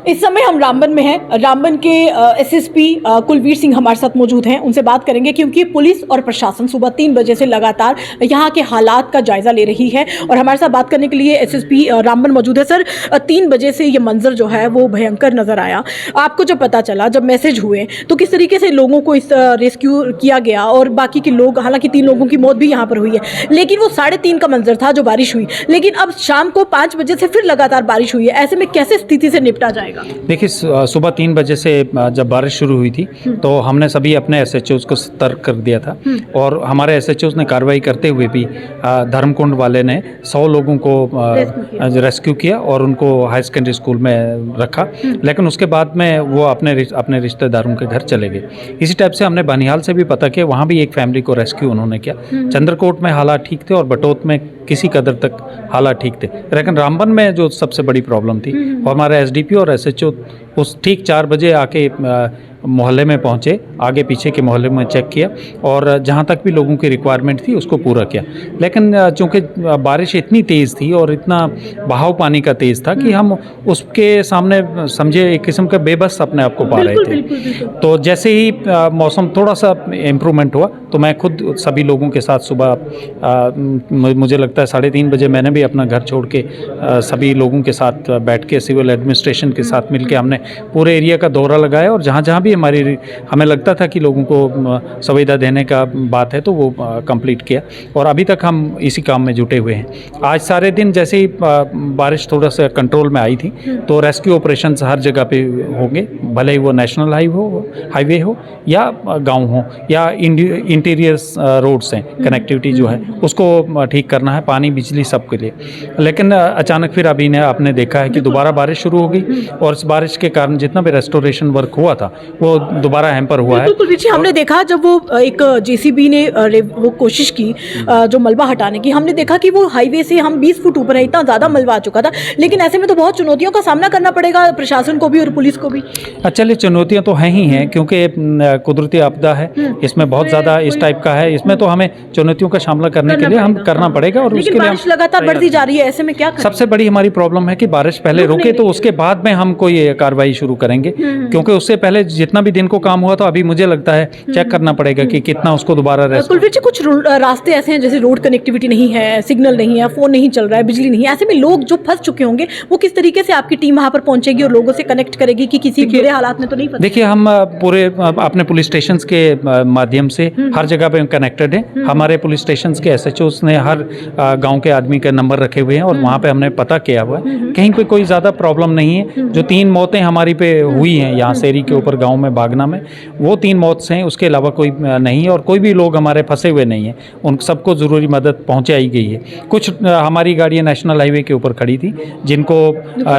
इस समय हम रामबन में हैं। रामबन के एसएसपी कुलवीर सिंह हमारे साथ मौजूद हैं। उनसे बात करेंगे क्योंकि पुलिस और प्रशासन सुबह 3 बजे से लगातार यहाँ के हालात का जायजा ले रही है और हमारे साथ बात करने के लिए एसएसपी रामबन मौजूद है। सर, 3 बजे से ये मंजर जो है वो भयंकर नजर आया। आपको जब पता चला, जब मैसेज हुए, तो किस तरीके से लोगों को इस रेस्क्यू किया गया? और बाकी के लोग, हालांकि 3 लोगों की मौत भी यहाँ पर हुई है, लेकिन वो 3:30 का मंजर था जो बारिश हुई, लेकिन अब शाम को 5 बजे से फिर लगातार बारिश हुई है। ऐसे में कैसे स्थिति से निपटा जाएगा? देखिए, सुबह 3 बजे से जब बारिश शुरू हुई थी तो हमने सभी अपने एसएचओज को सतर्क कर दिया था और हमारे एसएचओज ने कार्रवाई करते हुए भी धर्मकुंड वाले ने 100 लोगों को रेस्क्यू किया और उनको हाई सेकेंडरी स्कूल में रखा, लेकिन उसके बाद में वो अपने रिश्तेदारों के घर चले गए। इसी टाइप से हमने बनिहाल से भी पता किया, वहाँ भी एक फैमिली को रेस्क्यू उन्होंने किया। चंद्रकोट में हालात ठीक थे और बटोत में किसी कदर तक हालात ठीक थे, लेकिन रामबन में जो सबसे बड़ी प्रॉब्लम थी, और हमारे एसडीपी और एसएचओ उस ठीक 4 बजे आके मोहल्ले में पहुंचे, आगे पीछे के मोहल्ले में चेक किया और जहां तक भी लोगों की रिक्वायरमेंट थी उसको पूरा किया। लेकिन चूंकि बारिश इतनी तेज़ थी और इतना बहाव पानी का तेज़ था कि हम उसके सामने समझे एक किस्म का बेबस अपने आप को पा रहे थे। तो जैसे ही मौसम थोड़ा सा इम्प्रूवमेंट हुआ तो मैं खुद सभी लोगों के साथ सुबह मुझे लगता है 3:30 बजे मैंने भी अपना घर छोड़ के सभी लोगों के साथ बैठ के सिविल एडमिनिस्ट्रेशन के साथ मिलकर हमने पूरे एरिया का दौरा लगाया और जहाँ जहाँ भी हमें लगता था कि लोगों को सुविधा देने का बात है तो वो कंप्लीट किया और अभी तक हम इसी काम में जुटे हुए हैं। आज सारे दिन जैसे ही बारिश थोड़ा सा कंट्रोल में आई थी तो रेस्क्यू ऑपरेशंस हर जगह पे होंगे, भले ही वो नेशनल हाईवे हो या गांव हो या इंटीरियर रोड्स हैं, कनेक्टिविटी जो है उसको ठीक करना है, पानी बिजली सब के लिए। लेकिन अचानक फिर अभी आपने देखा है कि दोबारा बारिश शुरू हो गई और इस बारिश के कारण जितना भी रेस्टोरेशन वर्क हुआ था वो दोबारा हैम्पर हुआ है। बिल्कुल पीछे हमने देखा जब वो एक जेसीबी ने वो कोशिश की जो मलबा हटाने की, हमने देखा कि वो हाईवे से हम 20 फुट ऊपर है, इतना ज़्यादा मलबा आ चुका था। लेकिन ऐसे में तो बहुत चुनौतियों का सामना करना पड़ेगा प्रशासन को भी और पुलिस को भी। चलिए, चुनौतियाँ तो हैं ही हैं क्योंकि कुदरती आपदा है, इसमें बहुत ज़्यादा इस टाइप का है, इसमें तो हमें चुनौतियों का सामना करने के लिए हम करना पड़ेगा और उसके लिए बारिश लगातार बढ़ती जा रही है। ऐसे में क्या करें? सबसे बड़ी हमारी प्रॉब्लम है कि बारिश पहले रुके तो उसके बाद में हम कोई कार्रवाई शुरू करेंगे, क्योंकि उससे पहले जितना भी दिन को काम हुआ तो अभी मुझे लगता है चेक करना पड़ेगा कि कितना उसको दोबारा कुलवीर जी, कुछ रास्ते ऐसे हैं जैसे रोड कनेक्टिविटी नहीं है, सिग्नल नहीं है, फोन नहीं चल रहा है, बिजली नहीं है। ऐसे में लोग जो फंस चुके होंगे वो किस तरीके से आपकी टीम वहां पर पहुंचेगी और लोगों से कनेक्ट करेगी कि किसी बुरे हालात में तो नहीं फंसे? देखिए, हम पूरे अपने पुलिस स्टेशन के माध्यम से हर जगह पे कनेक्टेड हैं। हमारे पुलिस स्टेशन के एसएचओस ने हर गाँव के आदमी का नंबर रखे हुए हैं और वहाँ पे हमने पता किया हुआ है, कहीं पे कोई ज़्यादा प्रॉब्लम नहीं है। जो 3 मौतें हमारी पे हुई हैं यहाँ सेरी के ऊपर गाँव में बागना में, वो 3 मौत से हैं, उसके अलावा कोई नहीं है और कोई भी लोग हमारे फंसे हुए नहीं हैं। उन सबको ज़रूरी मदद पहुँचाई गई है। कुछ हमारी गाड़ियाँ नेशनल हाईवे के ऊपर खड़ी थी जिनको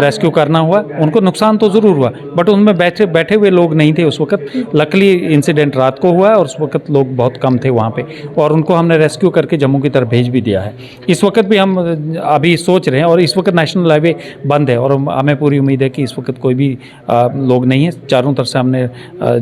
रेस्क्यू करना हुआ, उनको नुकसान तो ज़रूर हुआ बट उनमें बैठे हुए लोग नहीं थे उस वक्त। लकली इंसिडेंट रात को हुआ है और उस वक्त लोग बहुत कम थे वहाँ पे और उनको हमने रेस्क्यू करके जम्मू की तरफ भेज भी दिया है। इस वक्त भी हम अभी सोच रहे हैं और इस वक्त नेशनल हाईवे बंद है और हमें पूरी उम्मीद है कि इस वक्त कोई भी लोग नहीं है। चारों तरफ से हमने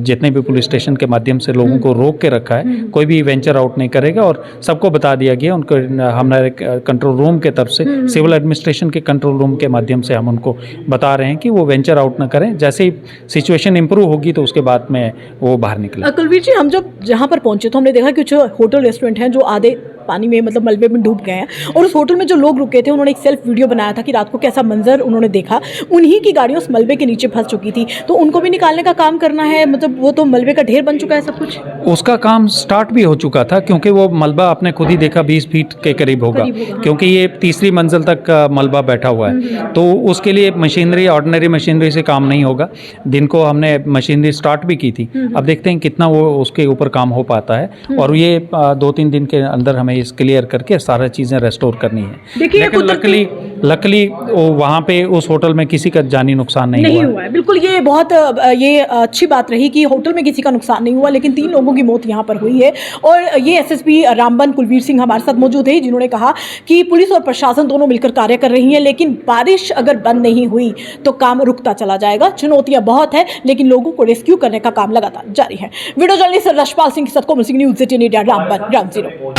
जितने भी पुलिस स्टेशन के माध्यम से लोगों को रोक के रखा है, कोई भी वेंचर आउट नहीं करेगा और सबको बता दिया गया। उनको हमारे कंट्रोल रूम के तरफ से, सिविल एडमिनिस्ट्रेशन के कंट्रोल रूम के माध्यम से हम उनको बता रहे हैं कि वो वेंचर आउट ना करें। जैसे ही सिचुएशन इंप्रूव होगी तो उसके बाद में वो बाहर निकले। कुलवीर जी, हम जब जहाँ पर पहुंचे तो हमने देखा कि कुछ होटल रेस्टोरेंट हैं जो आधे पानी में, मतलब मलबे में डूब गए हैं और उस होटल में जो लोग रुके थे उन्होंने एक सेल्फ वीडियो बनाया था कि रात को कैसा मंजर उन्होंने देखा। उन्हीं की गाड़ियाँ उस मलबे के नीचे फंस चुकी थी, तो उनको भी निकालने का काम करना है। मतलब वो तो मलबे का ढेर बन चुका है सब कुछ। उसका काम स्टार्ट भी हो चुका था क्योंकि वो मलबा आपने खुद ही देखा 20 फीट के करीब होगा, क्योंकि ये 3री मंजिल तक मलबा बैठा हुआ है। तो उसके लिए मशीनरी, ऑर्डिनरी मशीनरी से काम नहीं होगा। दिन को हमने मशीनरी स्टार्ट भी की थी, अब देखते हैं कितना वो उसके ऊपर काम हो पाता है और ये 2-3 दिन के अंदर हमें इस क्लियर करके सारी चीज़ें रेस्टोर करनी है। लेकिन लकली वहाँ पे उस होटल में किसी का जानी नुकसान नहीं हुआ है। बिल्कुल, ये बहुत अच्छी बात रही कि होटल में किसी का नुकसान नहीं हुआ, लेकिन 3 लोगों की मौत यहाँ पर हुई है। और ये एसएसपी रामबन कुलवीर सिंह हमारे साथ मौजूद है, जिन्होंने कहा कि पुलिस और प्रशासन दोनों मिलकर कार्य कर रही हैं, लेकिन बारिश अगर बंद नहीं हुई तो काम रुकता चला जाएगा। चुनौतियां बहुत है लेकिन लोगों को रेस्क्यू करने का काम लगातार जारी है। वीडियो जर्नलिस्ट रशपाल सिंह के साथ Komal Singh, news 18 India, Ramban, ground zero.